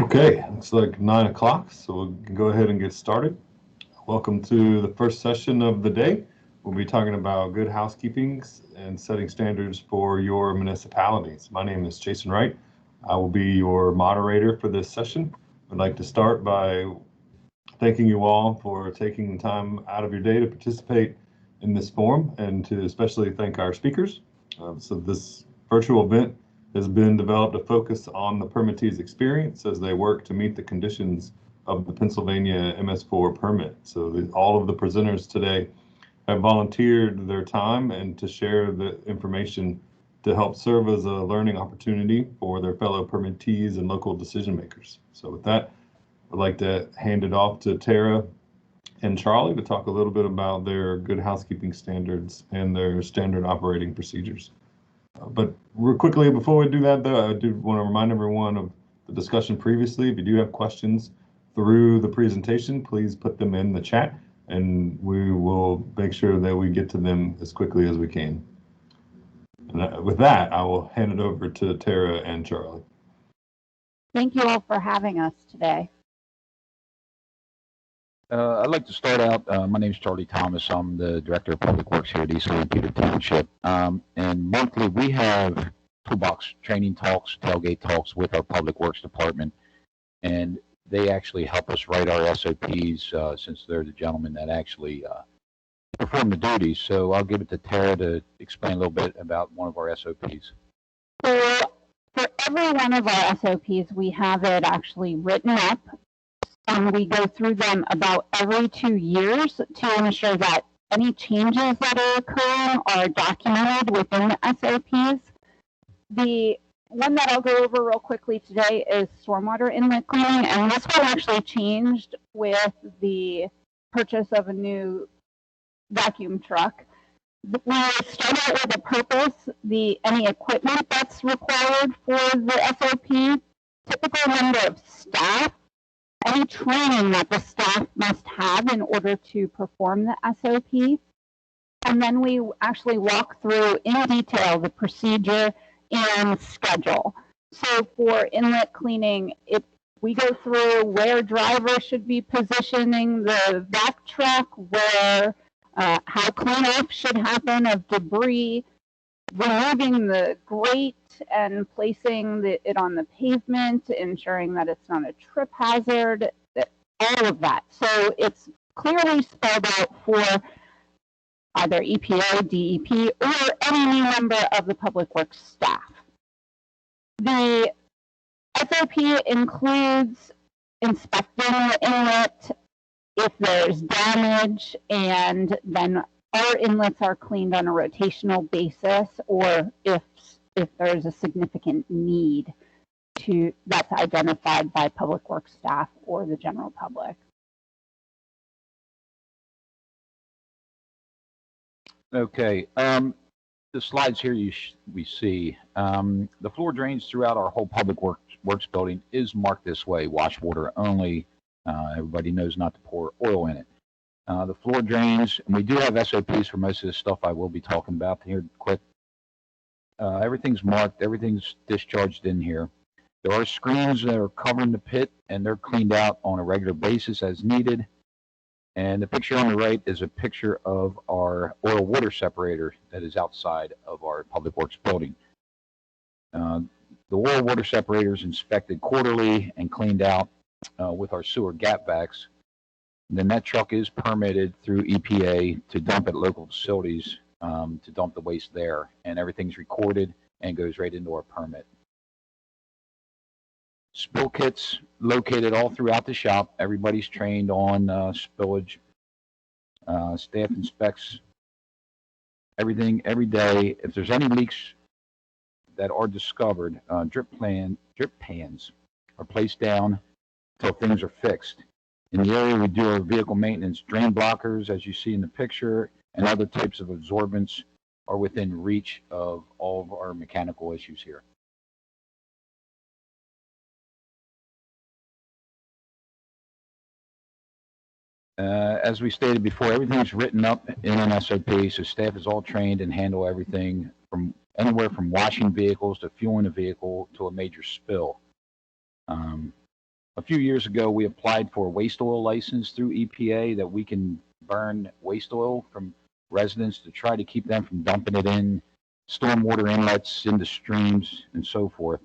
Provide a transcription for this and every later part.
Okay, it's like 9 o'clock, so we can go ahead and get started. Welcome to the first session of the day. We'll be talking about good housekeeping and setting standards for your municipalities. My name is Jason Wright. I will be your moderator for this session. I'd like to start by thanking you all for taking the time out of your day to participate in this forum, and to especially thank our speakers. So this virtual event has been developed to focus on the permittees' experience as they work to meet the conditions of the Pennsylvania MS4 permit. So all of the presenters today have volunteered their time and to share the information to help serve as a learning opportunity for their fellow permittees and local decision makers. So with that, I'd like to hand it off to Tara and Charlie to talk a little bit about their good housekeeping standards and their standard operating procedures. But real quickly, before we do that, though, I do want to remind everyone of the discussion previously. If you do have questions through the presentation, please put them in the chat, and we will make sure that we get to them as quickly as we can. And with that, I will hand it over to Tara and Charlie. Thank you all for having us today. I'd like to start out. My name is Charlie Thomas. I'm the Director of Public Works here at East Lampeter Township. And monthly we have toolbox training talks, tailgate talks with our Public Works Department. And they actually help us write our SOPs since they're the gentlemen that actually perform the duties. So I'll give it to Tara to explain a little bit about one of our SOPs. For every one of our SOPs, we have it actually written up. And we go through them about every 2 years to ensure that any changes that are occurring are documented within the SOPs. The one that I'll go over real quickly today is stormwater inlet cleaning, and this one actually changed with the purchase of a new vacuum truck. We start out with a purpose, any equipment that's required for the SOP, typical number of staff, any training that the staff must have in order to perform the SOP. And then we actually walk through in detail the procedure and schedule. So for inlet cleaning, we go through where drivers should be positioning the vac truck, how cleanup should happen of debris, removing the grate and placing it on the pavement, ensuring that it's not a trip hazard, all of that. So it's clearly spelled out for either EPA, DEP, or any member of the Public Works staff. The SOP includes inspecting the inlet if there's damage, and then our inlets are cleaned on a rotational basis, or if there's a significant need that's identified by Public Works staff or the general public. Okay, the slides here we see. The floor drains throughout our whole Public Works building is marked this way: wash water only. Everybody knows not to pour oil in it. The floor drains, and we do have SOPs for most of the stuff I will be talking about here quick. Everything's marked, everything's discharged in here. There are screens that are covering the pit, and they're cleaned out on a regular basis as needed. And the picture on the right is a picture of our oil water separator that is outside of our Public Works building. The oil water separator is inspected quarterly and cleaned out with our sewer gap vacs. Then that truck is permitted through EPA to dump at local facilities to dump the waste there, and everything's recorded and goes right into our permit. Spill kits located all throughout the shop. Everybody's trained on spillage. Staff inspects everything every day. If there's any leaks that are discovered, drip pans are placed down until things are fixed. In the area, we do our vehicle maintenance. Drain blockers, as you see in the picture, and other types of absorbents are within reach of all of our mechanical issues here. As we stated before, everything is written up in an SOP, so staff is all trained and handle everything from anywhere from washing vehicles to fueling a vehicle to a major spill. A few years ago, we applied for a waste oil license through EPA that we can burn waste oil from residents to try to keep them from dumping it in stormwater inlets, into streams, and so forth.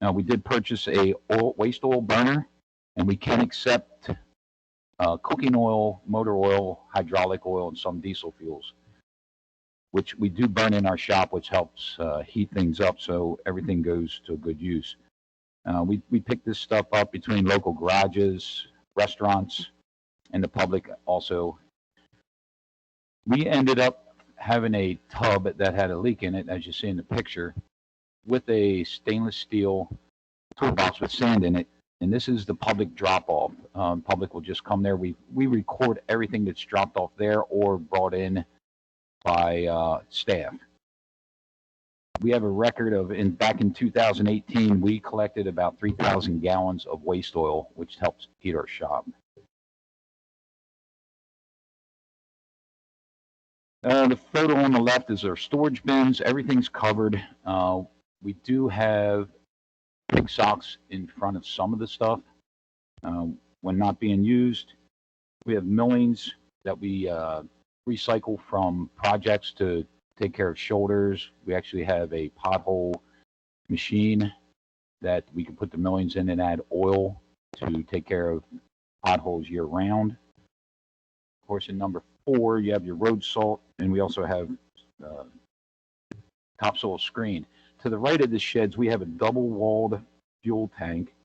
Now, we did purchase a waste oil burner, and we can accept cooking oil, motor oil, hydraulic oil, and some diesel fuels, which we do burn in our shop, which helps heat things up so everything goes to good use. We pick this stuff up between local garages, restaurants, and the public also. We ended up having a tub that had a leak in it, as you see in the picture, with a stainless steel toolbox with sand in it. And this is the public drop-off. Public will just come there. We record everything that's dropped off there or brought in by staff. We have a record of, back in 2018, we collected about 3,000 gallons of waste oil, which helps heat our shop. The photo on the left is our storage bins. Everything's covered. We do have pig socks in front of some of the stuff when not being used. We have millings that we recycle from projects to take care of shoulders. We actually have a pothole machine that we can put the millings in and add oil to take care of potholes year round. Of course, in number 4, you have your road salt, and we also have topsoil screen. To the right of the sheds, we have a double-walled fuel tank,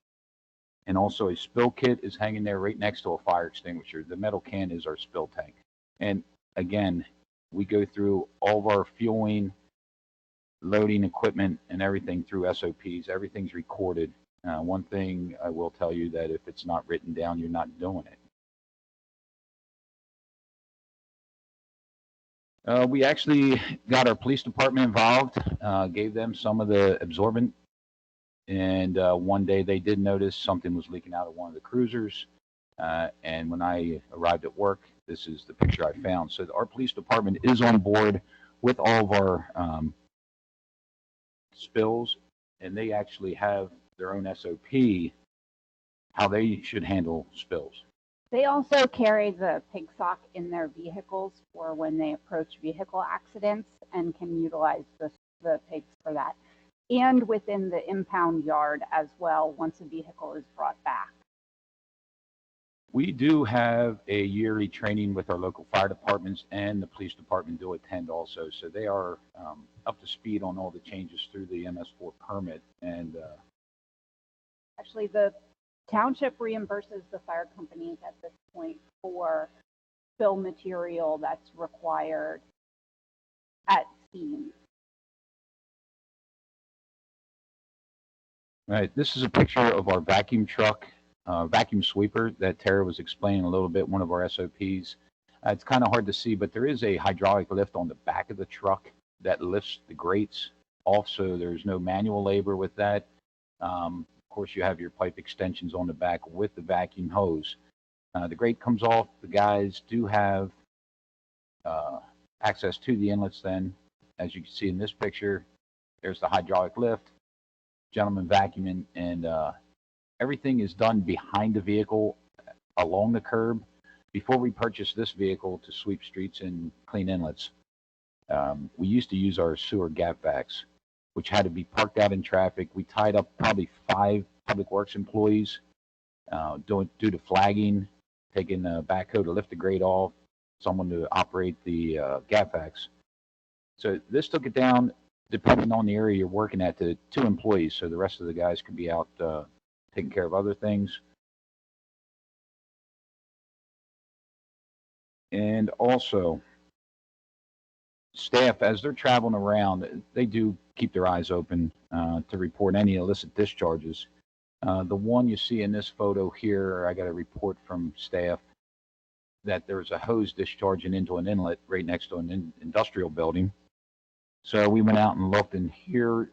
and also a spill kit is hanging there right next to a fire extinguisher. The metal can is our spill tank. And again, we go through all of our fueling, loading equipment, and everything through SOPs. Everything's recorded. One thing I will tell you, that if it's not written down, you're not doing it. We actually got our police department involved, gave them some of the absorbent, and one day they did notice something was leaking out of one of the cruisers, and when I arrived at work, this is the picture I found. So our police department is on board with all of our spills, and they actually have their own SOP, how they should handle spills. They also carry the pig sock in their vehicles for when they approach vehicle accidents, and can utilize the pigs for that. And within the impound yard as well, once a vehicle is brought back. We do have a yearly training with our local fire departments, and the police department do attend also. So they are up to speed on all the changes through the MS4 permit. And actually, the township reimburses the fire companies at this point for spill material that's required at scene. Right, this is a picture of our vacuum truck, vacuum sweeper that Tara was explaining a little bit, one of our SOPs. It's kind of hard to see, but there is a hydraulic lift on the back of the truck that lifts the grates off, so there's no manual labor with that. Of course, you have your pipe extensions on the back with the vacuum hose. The grate comes off. The guys do have access to the inlets then. As you can see in this picture, there's the hydraulic lift, gentleman vacuuming, and everything is done behind the vehicle along the curb. Before we purchased this vehicle to sweep streets and clean inlets, we used to use our sewer gap vacs, which had to be parked out in traffic. We tied up probably 5 public works employees due to flagging, taking a backhoe to lift the grate off, someone to operate the gap vacs. So this took it down, depending on the area you're working at, to 2 employees. So the rest of the guys could be out taking care of other things. And also, staff, as they're traveling around, they do keep their eyes open to report any illicit discharges. The one you see in this photo here, I got a report from staff that there was a hose discharging into an inlet right next to an industrial building. So we went out and looked, and here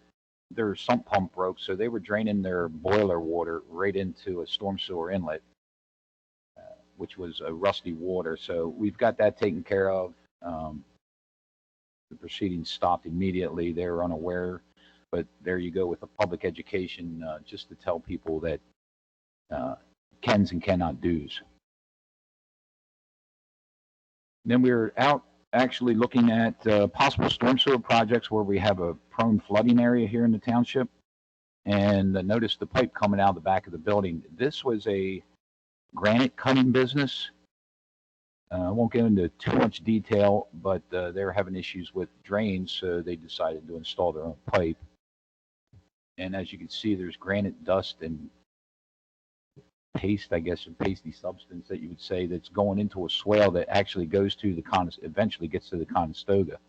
their sump pump broke, so they were draining their boiler water right into a storm sewer inlet, which was a rusty water. So we've got that taken care of. The proceedings stopped immediately. They were unaware, but there you go with the public education, just to tell people that cans and cannot do's. Then we're out actually looking at possible storm sewer projects where we have a prone flooding area here in the township. And notice the pipe coming out of the back of the building. This was a granite cutting business. I won't get into too much detail, but they're having issues with drains, so they decided to install their own pipe. And as you can see, there's granite dust and paste, I guess, a pasty substance that you would say that's going into a swale that actually goes to the eventually gets to the Conestoga.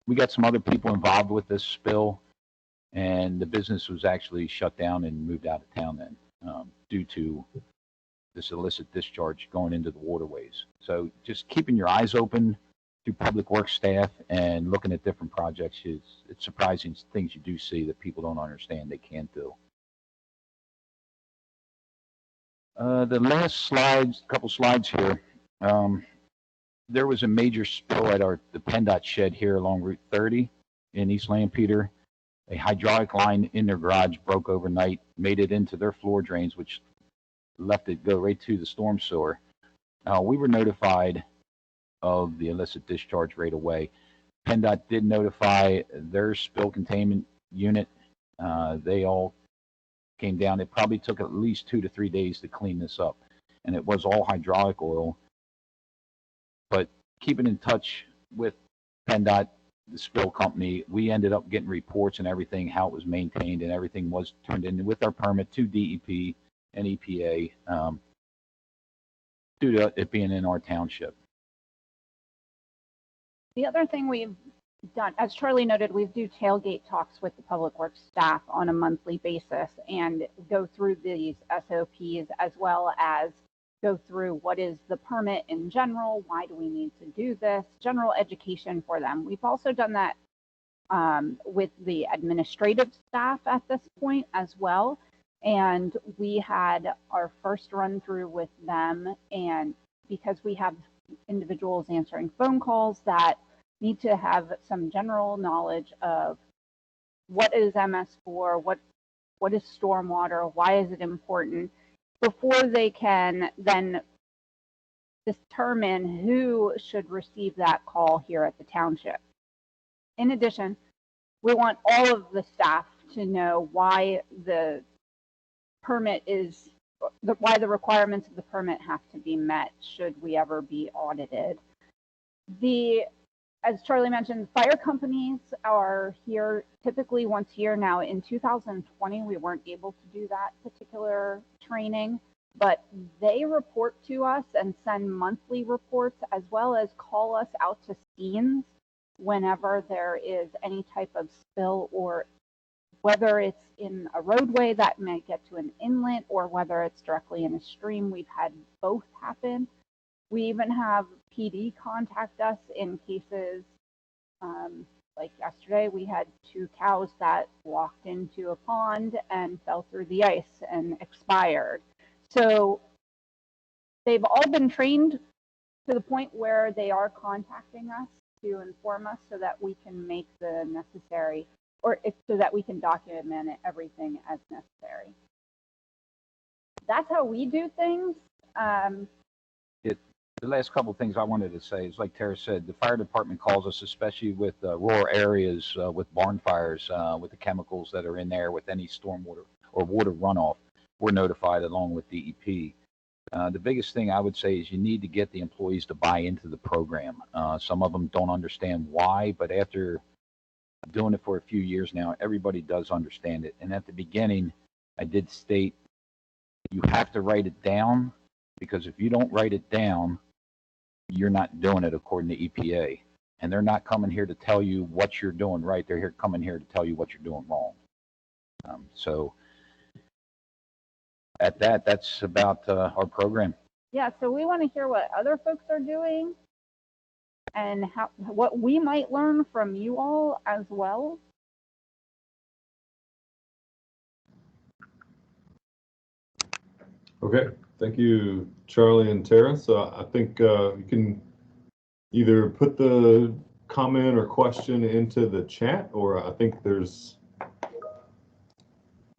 We got some other people involved with this spill, and the business was actually shut down and moved out of town then due to this illicit discharge going into the waterways. So just keeping your eyes open to public works staff and looking at different projects it's surprising things you do see that people don't understand they can't do. The last slides, couple slides here, there was a major spill at the PennDOT shed here along Route 30 in East Lampeter. A hydraulic line in their garage broke overnight, made it into their floor drains, which left it go right to the storm sewer. We were notified of the illicit discharge right away. PennDOT did notify their spill containment unit. They all came down. It probably took at least 2 to 3 days to clean this up, and it was all hydraulic oil. But keeping in touch with PennDOT, the spill company, we ended up getting reports and everything, how it was maintained, and everything was turned in with our permit to DEP and EPA due to it being in our township. The other thing we've done, as Charlie noted, we do tailgate talks with the public works staff on a monthly basis and go through these SOPs as well as go through what is the permit in general, why do we need to do this, general education for them. We've also done that with the administrative staff at this point as well. And we had our first run through with them, and because we have individuals answering phone calls that need to have some general knowledge of what is MS4, what is stormwater, why is it important, before they can then determine who should receive that call here at the township. In addition, we want all of the staff to know why the permit is, why the requirements of the permit have to be met should we ever be audited. As Charlie mentioned, fire companies are here typically once a year. Now in 2020, we weren't able to do that particular training, but they report to us and send monthly reports as well as call us out to scenes whenever there is any type of spill, or whether it's in a roadway that may get to an inlet or whether it's directly in a stream. We've had both happen. We even have PD contact us in cases like yesterday. We had 2 cows that walked into a pond and fell through the ice and expired. So they've all been trained to the point where they are contacting us to inform us so that we can make the necessary, or so that we can document everything as necessary. That's how we do things. The last couple of things I wanted to say is, like Tara said, the fire department calls us, especially with rural areas, with barn fires, with the chemicals that are in there, with any stormwater or water runoff. We're notified along with DEP. The biggest thing I would say is you need to get the employees to buy into the program. Some of them don't understand why, but after doing it for a few years now, everybody does understand it. And at the beginning, I did state you have to write it down, because if you don't write it down, you're not doing it according to EPA. And they're not coming here to tell you what you're doing right. They're coming here to tell you what you're doing wrong. So at that's about our program. Yeah, so we want to hear what other folks are doing and what we might learn from you all as well. Okay, thank you, Charlie and Tara. So I think you can either put the comment or question into the chat, or I think there's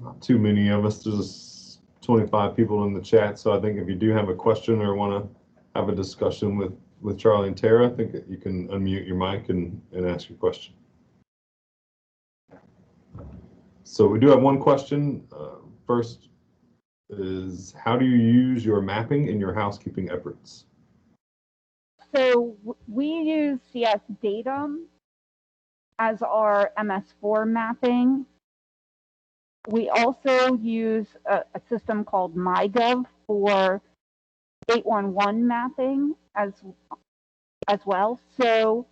Not too many of us. There's 25 people in the chat, so I think if you do have a question or want to have a discussion with Charlie and Tara, I think that you can unmute your mic and ask your question. So we do have one question. First is, how do you use your mapping in your housekeeping efforts? So we use CS Datum as our MS4 mapping. We also use a system called MyGov for 811 mapping as well. So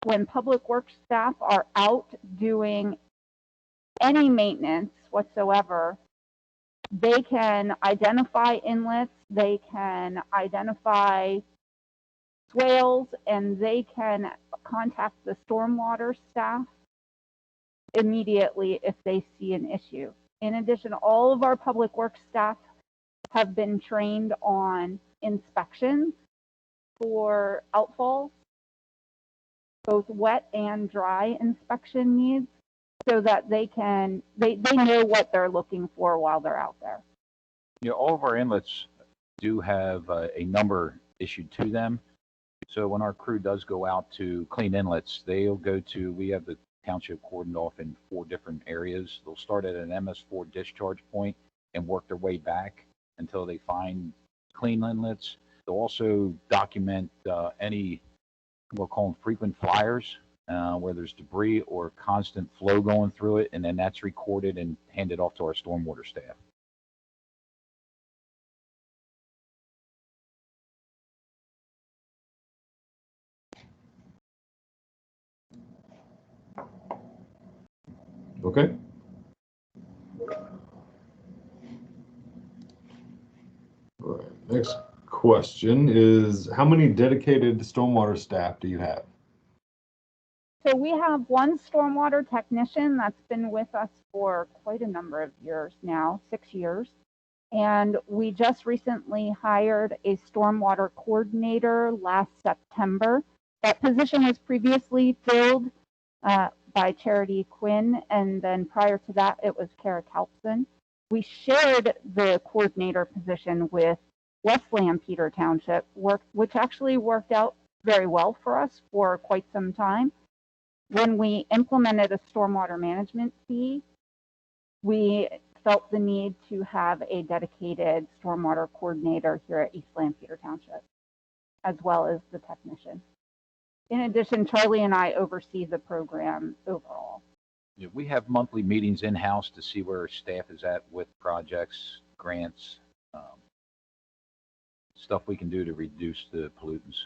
when public works staff are out doing any maintenance whatsoever, they can identify inlets, they can identify swales, and they can contact the stormwater staff immediately if they see an issue. In addition, all of our public works staff have been trained on inspections for outfalls, both wet and dry inspection needs, so that they know what they're looking for while they're out there. Yeah, all of our inlets do have a number issued to them. So when our crew does go out to clean inlets, they'll go to, we have the township cordoned off in 4 different areas. They'll start at an MS4 discharge point and work their way back until they find clean inlets. They'll also document any, we'll call them frequent flyers, where there's debris or constant flow going through it, and then that's recorded and handed off to our stormwater staff. Okay. All right. Next question is, how many dedicated stormwater staff do you have? So we have one stormwater technician that's been with us for quite a number of years now, 6 years. And we just recently hired a stormwater coordinator last September. That position was previously filled by Charity Quinn, and then prior to that, it was Kara Kalpson. We shared the coordinator position with West Lampeter Township, which actually worked out very well for us for quite some time. When we implemented a stormwater management fee, we felt the need to have a dedicated stormwater coordinator here at East Lampeter Township, as well as the technician. In addition, Charlie and I oversee the program overall. Yeah, we have monthly meetings in-house to see where staff is at with projects, grants, stuff we can do to reduce the pollutants.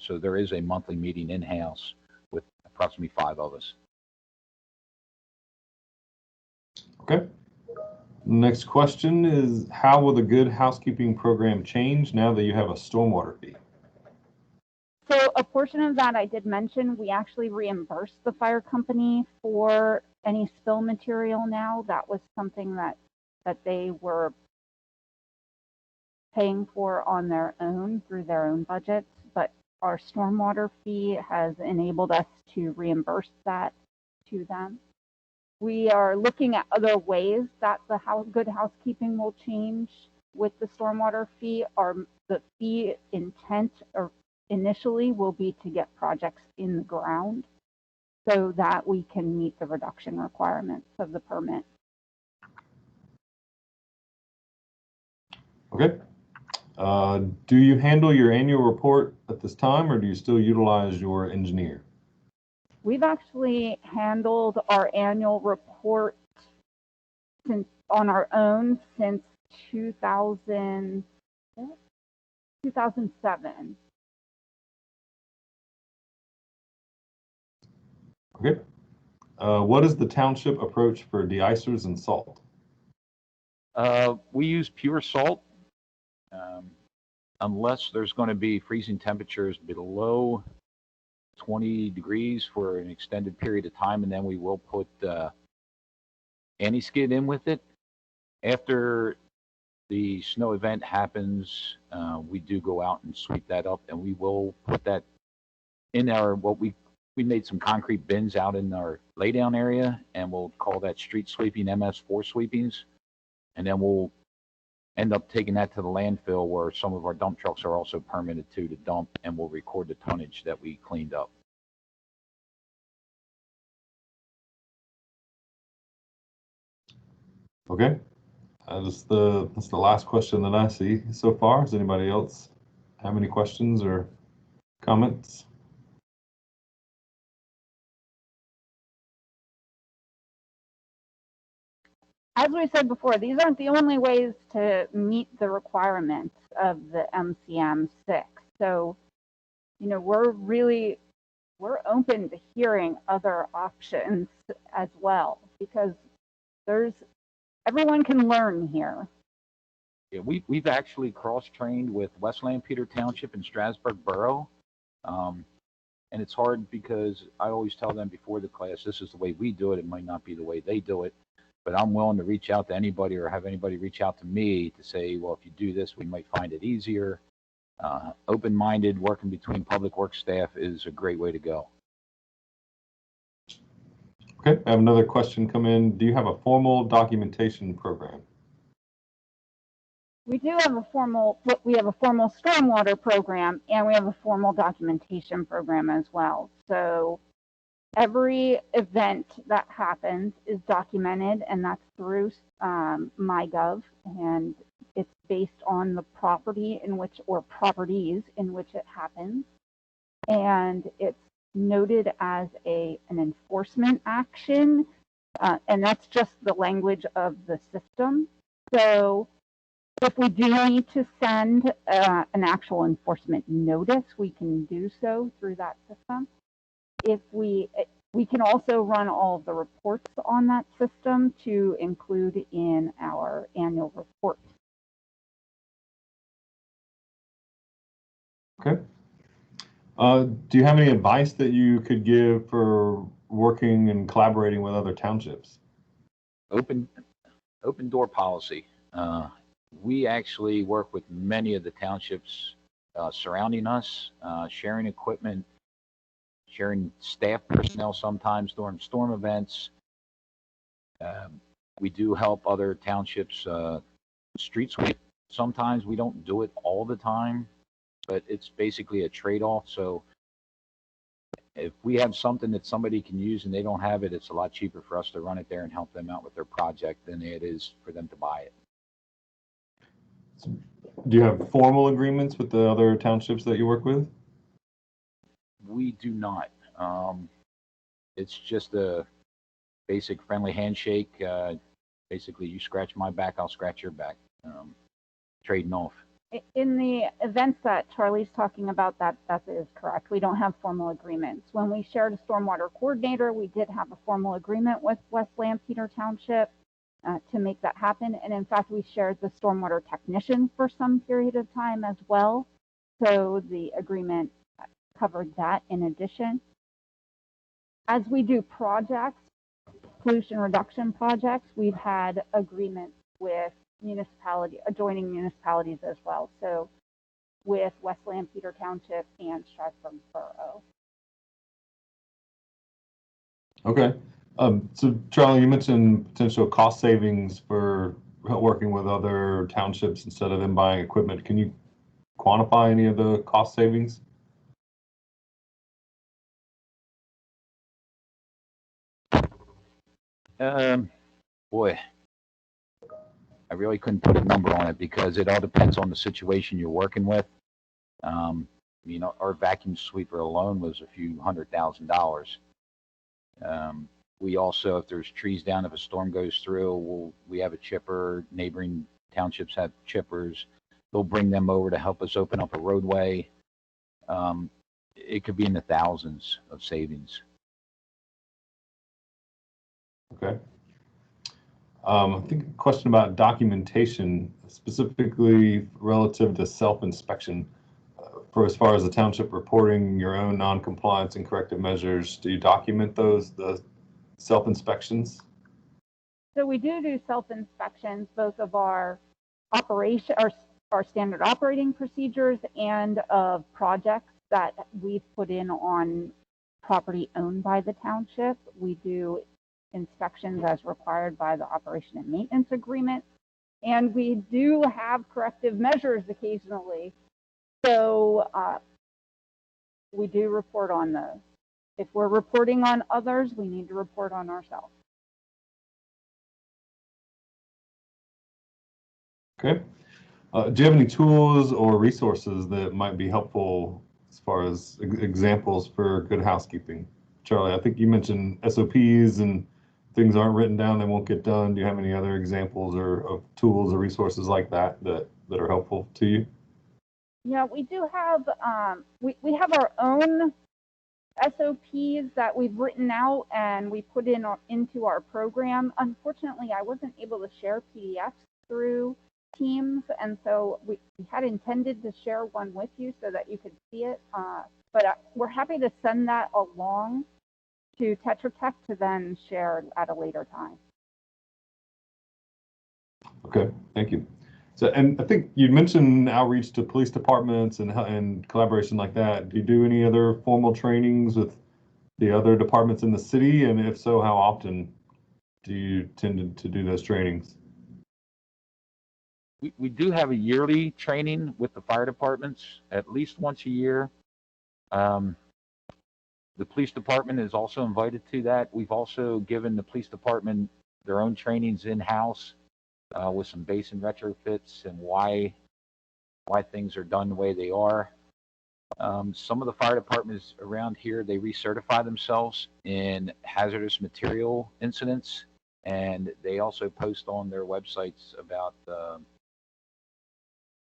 So there is a monthly meeting in-house with approximately 5 of us. Okay. Next question is, how will the good housekeeping program change now that you have a stormwater fee? So a portion of that I did mention, we actually reimburse the fire company for any spill material now. That was something that they were paying for on their own through their own budgets, but our stormwater fee has enabled us to reimburse that to them. We are looking at other ways that the good housekeeping will change with the stormwater fee. The fee intent or initially will be to get projects in the ground so that we can meet the reduction requirements of the permit. Okay. Do you handle your annual report at this time, or do you still utilize your engineer? We've actually handled our annual report on our own since 2007. Okay. What is the township approach for de-icers and salt? We use pure salt. Unless there's going to be freezing temperatures below 20 degrees for an extended period of time, and then we will put anti-skid in with it. After the snow event happens, we do go out and sweep that up, and we will put that in our what we we made some concrete bins out in our laydown area, and we'll call that street sweeping MS4 sweepings. And then we'll end up taking that to the landfill where some of our dump trucks are also permitted to dump, and we'll record the tonnage that we cleaned up. Okay. That's the last question that I see so far. Does anybody else have any questions or comments? As we said before, these aren't the only ways to meet the requirements of the MCM 6. So, you know, we're open to hearing other options as well, because everyone can learn here. Yeah, we've actually cross-trained with West Lampeter Township and Strasburg Borough. And it's hard because I always tell them before the class, this is the way we do it. It might not be the way they do it, but I'm willing to reach out to anybody or have anybody reach out to me to say, well, if you do this, we might find it easier. Open-minded, working between public works staff is a great way to go. Okay, I have another question come in. Do you have a formal documentation program? We do have a formal stormwater program, and we have a formal documentation program as well. So every event that happens is documented, and that's through MyGov, and it's based on the property in which, or properties in which it happens, and it's noted as an enforcement action, and that's just the language of the system. So if we do need to send an actual enforcement notice, we can do so through that system. If we can also run all of the reports on that system to include in our annual report. Okay. Do you have any advice that you could give for working and collaborating with other townships? Open door policy. We actually work with many of the townships surrounding us, sharing equipment, sharing staff personnel sometimes during storm events. We do help other townships street sweep. Sometimes we don't do it all the time, but it's basically a trade-off. So if we have something that somebody can use and they don't have it, it's a lot cheaper for us to run it there and help them out with their project than it is for them to buy it. Do you have formal agreements with the other townships that you work with? We do not. It's just a basic friendly handshake. Basically, you scratch my back, I'll scratch your back. Trading off. In the events that Charlie's talking about, that is correct. We don't have formal agreements. When we shared a stormwater coordinator, we did have a formal agreement with West Lampeter Township to make that happen. And in fact, we shared the stormwater technician for some period of time as well. So the agreement covered that in addition. As we do projects, pollution reduction projects, we've had agreements with adjoining municipalities as well. So with West Lampeter Township and Strasburg Borough. Okay. So Charlie, you mentioned potential cost savings for working with other townships instead of them buying equipment. Can you quantify any of the cost savings? Boy, I really couldn't put a number on it because it all depends on the situation you're working with. You know, our vacuum sweeper alone was a few $100,000. We also, if there's trees down, if a storm goes through, we have a chipper. Neighboring townships have chippers. They'll bring them over to help us open up a roadway. It could be in the thousands of savings. Okay. I think a question about documentation, specifically relative to self-inspection. For as far as the township reporting your own non-compliance and corrective measures, do you document those, the self-inspections? So we do self-inspections, both of our operation, our standard operating procedures, and of projects that we've put in on property owned by the township. We do inspections as required by the operation and maintenance agreement. And we do have corrective measures occasionally. So we do report on those. If we're reporting on others, we need to report on ourselves. Okay. Do you have any tools or resources that might be helpful as far as examples for good housekeeping? Charlie, I think you mentioned SOPs and things aren't written down, they won't get done. Do you have any other examples or of tools or resources like that that are helpful to you? Yeah, we do have, we have our own SOPs that we've written out and we put into our program. Unfortunately, I wasn't able to share PDFs through Teams, and so we had intended to share one with you so that you could see it, but we're happy to send that along to Tetra Tech to then share at a later time. Okay, thank you. So, and I think you mentioned outreach to police departments and collaboration like that. Do you do any other formal trainings with the other departments in the city? And if so, how often do you tend to do those trainings? We do have a yearly training with the fire departments, at least once a year. The police department is also invited to that. We've also given the police department their own trainings in-house with some basin retrofits and why things are done the way they are. Some of the fire departments around here, they recertify themselves in hazardous material incidents, and they also post on their websites about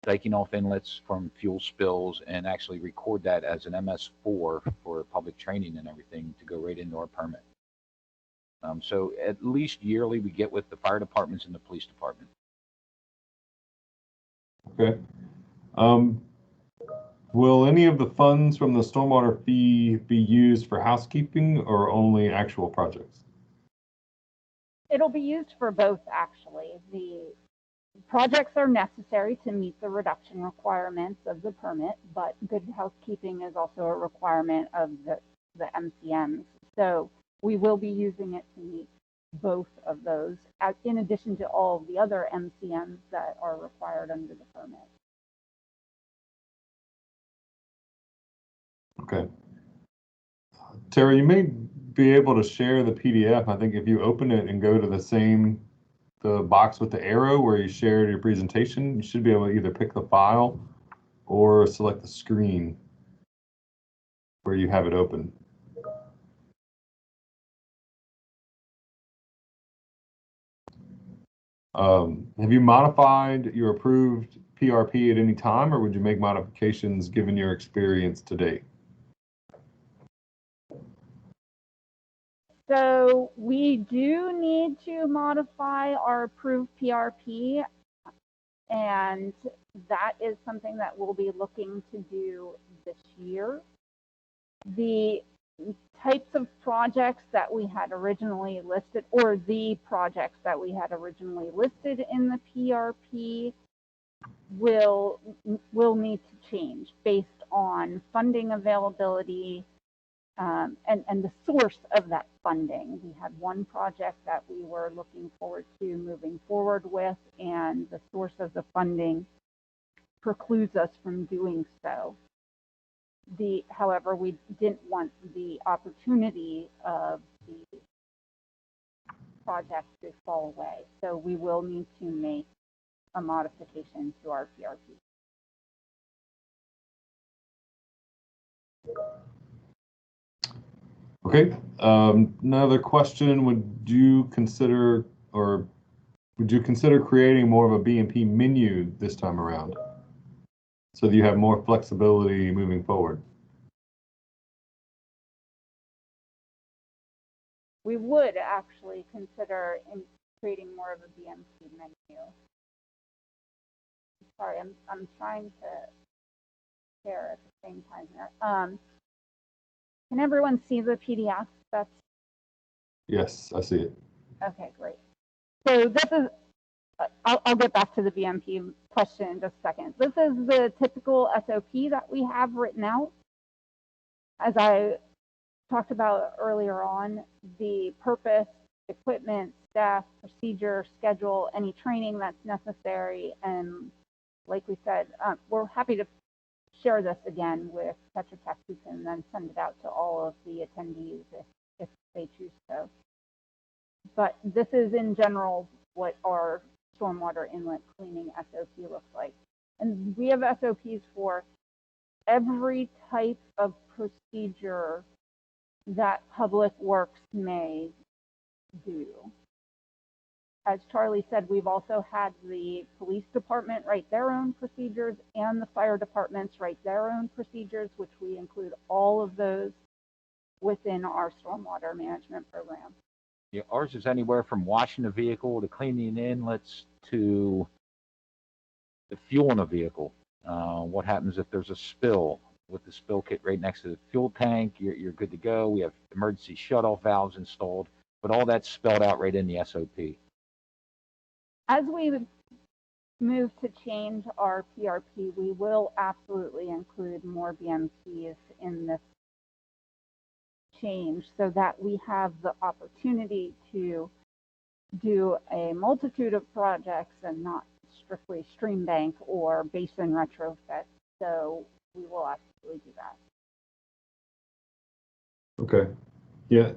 taking off inlets from fuel spills and actually record that as an MS4 for public training and everything to go right into our permit. So at least yearly we get with the fire departments and the police department. Okay. Will any of the funds from the stormwater fee be used for housekeeping or only actual projects? It'll be used for both, actually. The projects are necessary to meet the reduction requirements of the permit, but good housekeeping is also a requirement of the MCMs. So we will be using it to meet both of those, in addition to all of the other MCMs that are required under the permit. Okay. Tara, you may be able to share the PDF. I think if you open it and go to the box with the arrow where you shared your presentation, you should be able to either pick the file or select the screen where you have it open. Have you modified your approved PRP at any time, or would you make modifications given your experience to date? So we do need to modify our approved PRP, and that is something that we'll be looking to do this year. The types of projects that we had originally listed, or the projects that we had originally listed in the PRP, will need to change based on funding availability, and the source of that funding. We had one project that we were looking forward to moving forward with, and the source of the funding precludes us from doing so. However, we didn't want the opportunity of the project to fall away, so we will need to make a modification to our PRP. Okay. Another question: would you consider creating more of a B&P menu this time around, so that you have more flexibility moving forward? We would actually consider creating more of a BMP menu. Sorry, I'm trying to share at the same time here. Can everyone see the PDF? Yes, I see it. Okay, great. So this is, I'll get back to the BMP question in just a second. This is the typical SOP that we have written out. As I talked about earlier on, the purpose, equipment, staff, procedure, schedule, any training that's necessary. And like we said, we're happy to share this again with Tetra Tech, who can then send it out to all of the attendees if they choose to. But this is in general what our stormwater inlet cleaning SOP looks like. And we have SOPs for every type of procedure that Public Works may do. As Charlie said, we've also had the police department write their own procedures and the fire departments write their own procedures, which we include all of those within our stormwater management program. Yeah, ours is anywhere from washing the vehicle to cleaning the inlets to the fuel in a vehicle. What happens if there's a spill? With the spill kit right next to the fuel tank, you're good to go. We have emergency shutoff valves installed, but all that's spelled out right in the SOP. As we move to change our PRP, we will absolutely include more BMPs in this change so that we have the opportunity to do a multitude of projects and not strictly stream bank or basin retrofit. So we will absolutely do that. Okay. Yeah.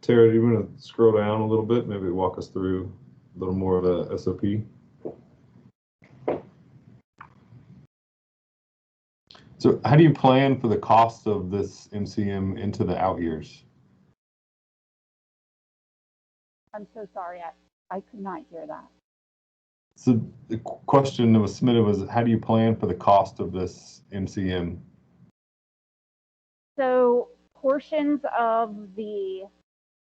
Tara, do you want to scroll down a little bit? Maybe walk us through a little more of the SOP. So how do you plan for the cost of this MCM into the out years? I'm so sorry, I could not hear that. So the question that was submitted was, how do you plan for the cost of this MCM? So portions of the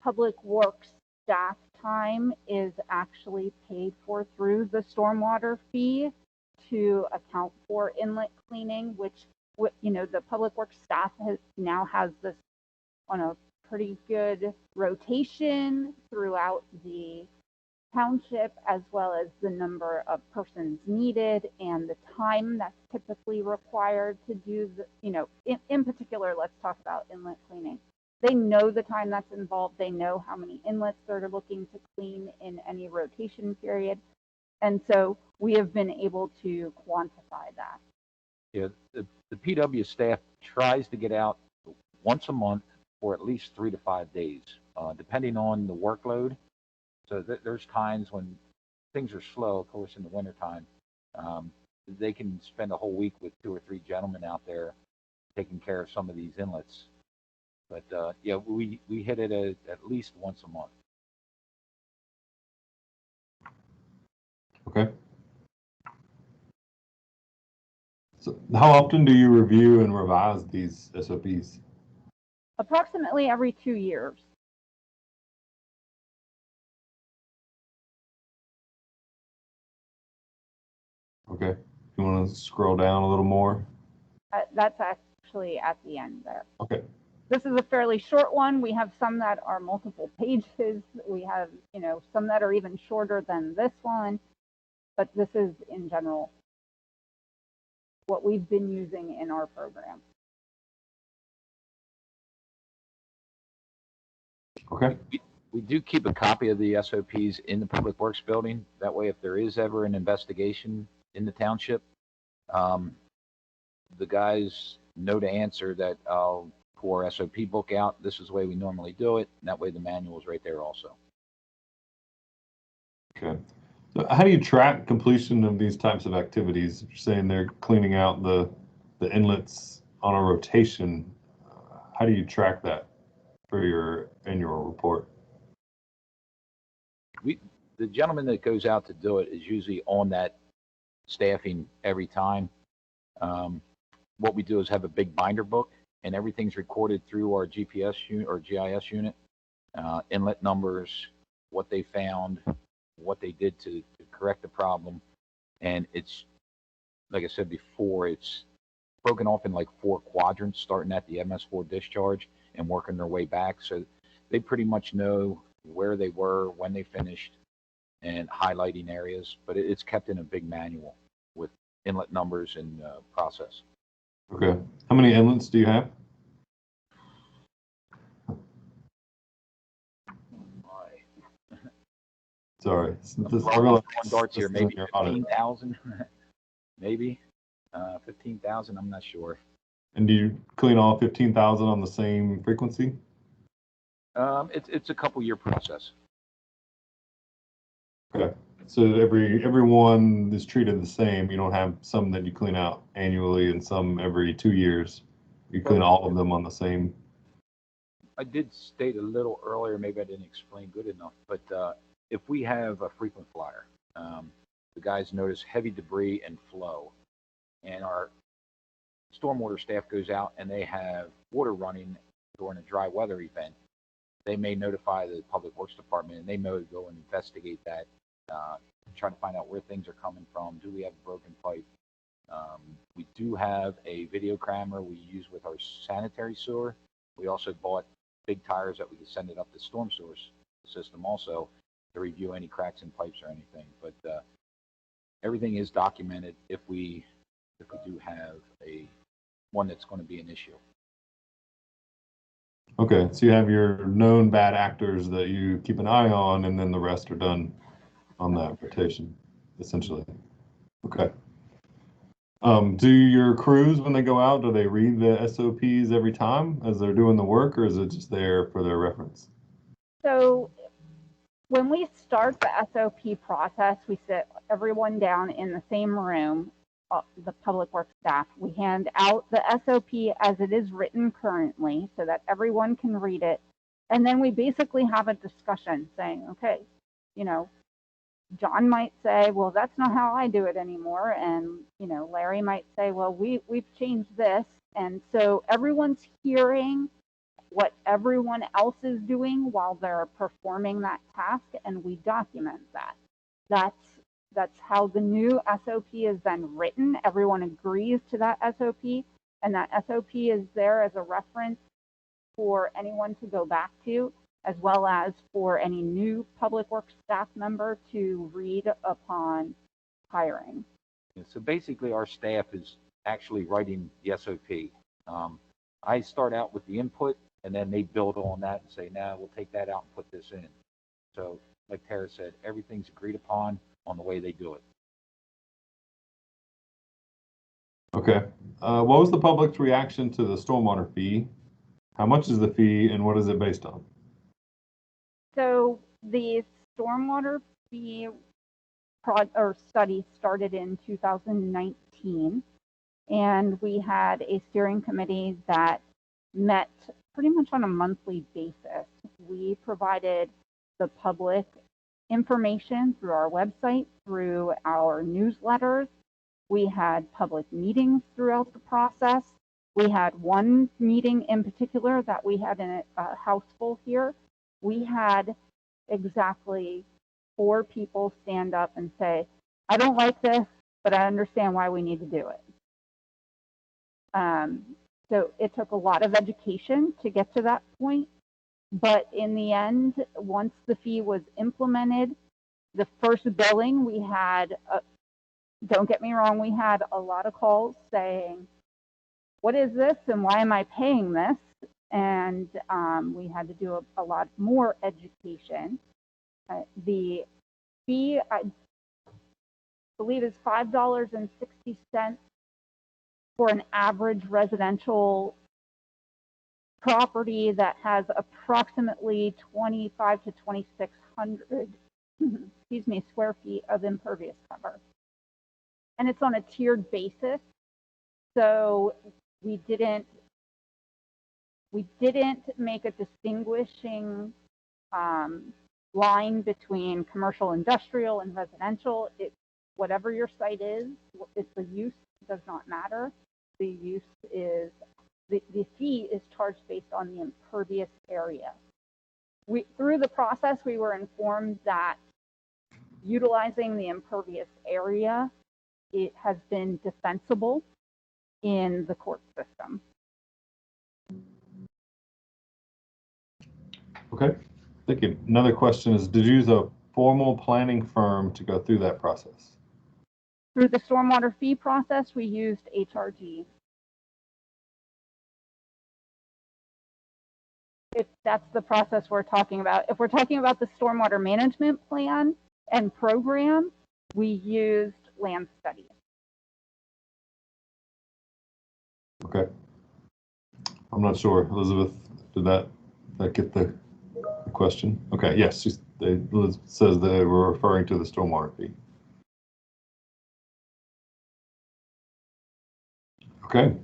Public Works staff time is actually paid for through the stormwater fee to account for inlet cleaning, which, you know, the Public Works staff now has this on a pretty good rotation throughout the township, as well as the number of persons needed and the time that's typically required to do the, you know, in particular, let's talk about inlet cleaning. They know the time that's involved. They know how many inlets they're looking to clean in any rotation period. And so we have been able to quantify that. Yeah, the PW staff tries to get out once a month for at least 3 to 5 days, depending on the workload. So there's times when things are slow, of course, in the wintertime. They can spend a whole week with 2 or 3 gentlemen out there taking care of some of these inlets. But yeah, we hit it at least once a month. Okay. So how often do you review and revise these SOPs? Approximately every 2 years. Okay. You want to scroll down a little more? That's actually at the end there. Okay. This is a fairly short one. We have some that are multiple pages. We have, you know, some that are even shorter than this one. But this is, in general, what we've been using in our program. Okay. We do keep a copy of the SOPs in the Public Works building. That way, if there is ever an investigation in the township, the guys know to answer that I'll pull our SOP book out. This is the way we normally do it. And that way the manual is right there also. Okay. So how do you track completion of these types of activities? You're saying they're cleaning out the inlets on a rotation. How do you track that for your annual report? The gentleman that goes out to do it is usually on that staffing every time. What we do is have a big binder book, and everything's recorded through our GPS unit or GIS unit. Inlet numbers, what they found, what they did to correct the problem. And it's, like I said before, it's broken off in like 4 quadrants, starting at the MS4 discharge and working their way back. So they pretty much know where they were, when they finished, and highlighting areas. But it's kept in a big manual with inlet numbers and process. Okay. How many inlets do you have? Sorry. Throwing darts here, this maybe isn't your audit. 15,000, maybe 15,000. I'm not sure. And do you clean all 15,000 on the same frequency? It's a couple year process. Okay. So everyone is treated the same. You don't have some that you clean out annually and some every 2 years. You clean all of them on the same. I did state a little earlier, maybe I didn't explain good enough, but if we have a frequent flyer, the guys notice heavy debris and flow, and our stormwater staff goes out and they have water running during a dry weather event, they may notify the Public Works Department and they may go and investigate that, try to find out where things are coming from. Do we have a broken pipe? We do have a video camera we use with our sanitary sewer. We also bought big tires that we could send it up the storm sewer system also to review any cracks in pipes or anything. But everything is documented if we do have one that's going to be an issue. Okay, so you have your known bad actors that you keep an eye on, and then the rest are done on that rotation, essentially. Okay. Do your crews, when they go out, do they read the SOPs every time as they're doing the work, or is it just there for their reference? So when we start the SOP process, we sit everyone down in the same room, the public works staff. We hand out the SOP as it is written currently so that everyone can read it. And then we basically have a discussion saying, okay, you know, John might say, well, that's not how I do it anymore. And, you know, Larry might say, well, we've changed this. And so everyone's hearing what everyone else is doing while they're performing that task, and we document that. That's how the new SOP is then written. Everyone agrees to that SOP, and that SOP is there as a reference for anyone to go back to, as well as for any new public works staff member to read upon hiring. So basically our staff is actually writing the SOP. I start out with the input and then they build on that and say, now we'll take that out and put this in. So like Tara said, everything's agreed upon on the way they do it. Okay. What was the public's reaction to the stormwater fee? How much is the fee and what is it based on? So the stormwater fee study started in 2019, and we had a steering committee that met pretty much on a monthly basis. We provided the public information through our website, through our newsletters. We had public meetings throughout the process. We had one meeting in particular that we had in a house full here. We had exactly 4 people stand up and say, I don't like this, but I understand why we need to do it. So it took a lot of education to get to that point. But in the end, once the fee was implemented, the first billing we had, don't get me wrong, we had a lot of calls saying, what is this and why am I paying this? And we had to do a lot more education. The fee, I believe, is $5.60 for an average residential property that has approximately 25 to 2,600 square feet of impervious cover. And it's on a tiered basis. So we didn't make a distinguishing line between commercial, industrial, and residential. Whatever your site is, it's the use does not matter. The use is, the fee is charged based on the impervious area. Through the process, we were informed that utilizing the impervious area, it has been defensible in the court system. Okay, thank you. Another question is, did you use a formal planning firm to go through that process? Through the stormwater fee process, we used HRG. If that's the process we're talking about. If we're talking about the stormwater management plan, and program, we used land studies. Okay. I'm not sure, Elizabeth, did that get the question? Okay, yes, Liz says they were referring to the stormwater fee. Okay.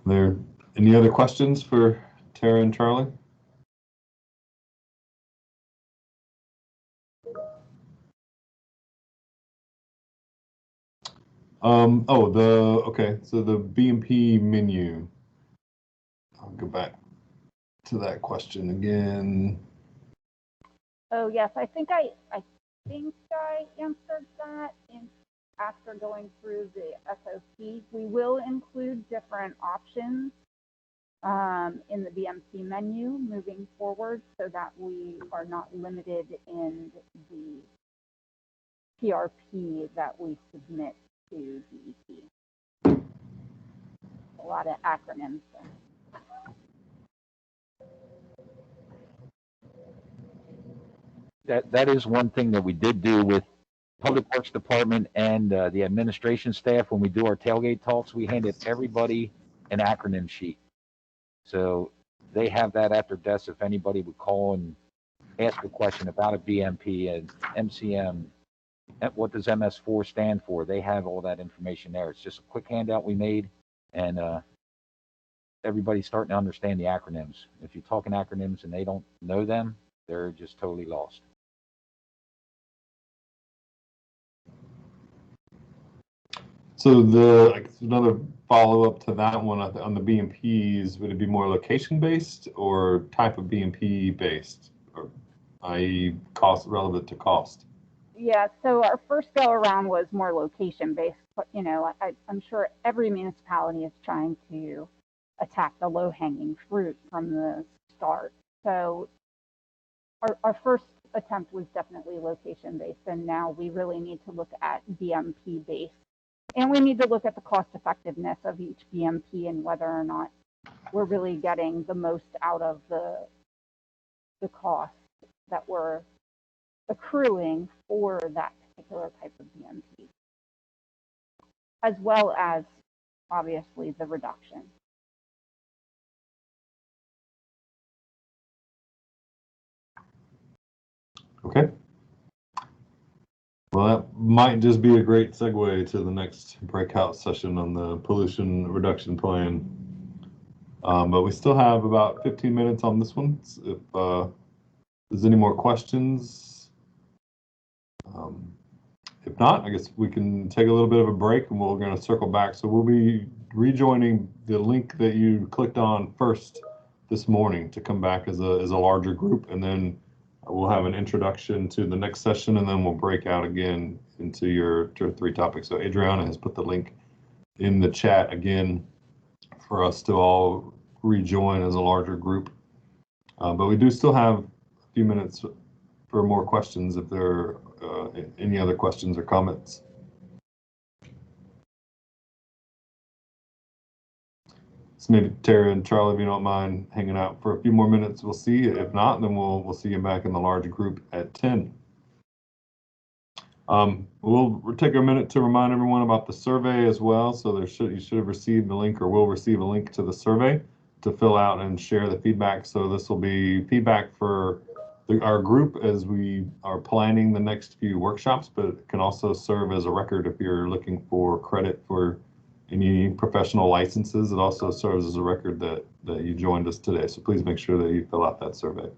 There any other questions for Tara and Charlie? Okay, so the B&P menu. I'll go back to that question again. Oh yes, I think I answered that after going through the SOP. We will include different options in the BMC menu moving forward so that we are not limited in the PRP that we submit to DEP. A lot of acronyms there. That is one thing that we did do with Public Works Department and the administration staff. When we do our tailgate talks, we handed everybody an acronym sheet. So they have that at their desk if anybody would call and ask a question about a BMP and MCM. What does MS4 stand for? They have all that information there. It's just a quick handout we made, and everybody's starting to understand the acronyms. If you're talking acronyms and they don't know them, they're just totally lost. So another follow-up to that one on the BMPs, would it be more location-based or type of BMP based, or i.e. cost relevant to cost? Yeah, so our first go around was more location-based, but I'm sure every municipality is trying to attack the low-hanging fruit from the start. So our first attempt was definitely location-based, and now we really need to look at BMP-based. And we need to look at the cost effectiveness of each BMP and whether or not we're really getting the most out of the cost that we're accruing for that particular type of BMP, as well as obviously the reduction. Okay. Well, that might just be a great segue to the next breakout session on the pollution reduction plan. But we still have about 15 minutes on this one. If there's any more questions, if not, I guess we can take a little bit of a break and we're going to circle back. So we'll be rejoining the link that you clicked on first this morning to come back as a larger group, and then we'll have an introduction to the next session, and then we'll break out again into your 2 or 3 topics. So Adriana has put the link in the chat again for us to all rejoin as a larger group. But we do still have a few minutes for more questions if there are any other questions or comments. So maybe Tara and Charlie, if you don't mind hanging out for a few more minutes, we'll see. If not, then we'll see you back in the large group at 10. We'll take a minute to remind everyone about the survey as well. So you should have received the link, or will receive a link to the survey to fill out and share the feedback. So this will be feedback for our group as we are planning the next few workshops, but it can also serve as a record if you're looking for credit for any professional licenses. It also serves as a record that you joined us today. So please make sure that you fill out that survey.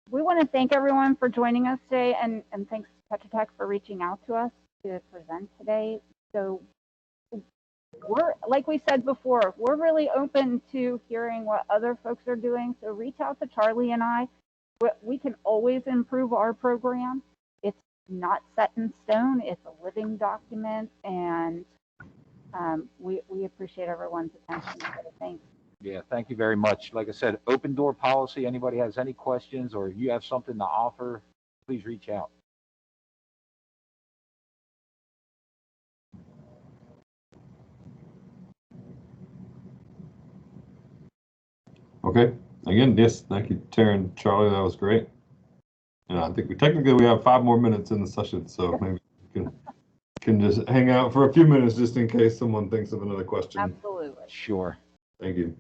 We want to thank everyone for joining us today, and thanks Tetra Tech for reaching out to us to present today. So we're, like we said before, we're really open to hearing what other folks are doing. So reach out to Charlie and I. We can always improve our program. It's not set in stone. It's a living document, and we appreciate everyone's attention. So thanks. Yeah, thank you very much. Like I said, open door policy. Anybody has any questions or you have something to offer, please reach out. Okay. Again, yes, thank you, Tara and Charlie. That was great. And I think we have 5 more minutes in the session, so maybe we can just hang out for a few minutes just in case someone thinks of another question. Absolutely. Sure. Thank you.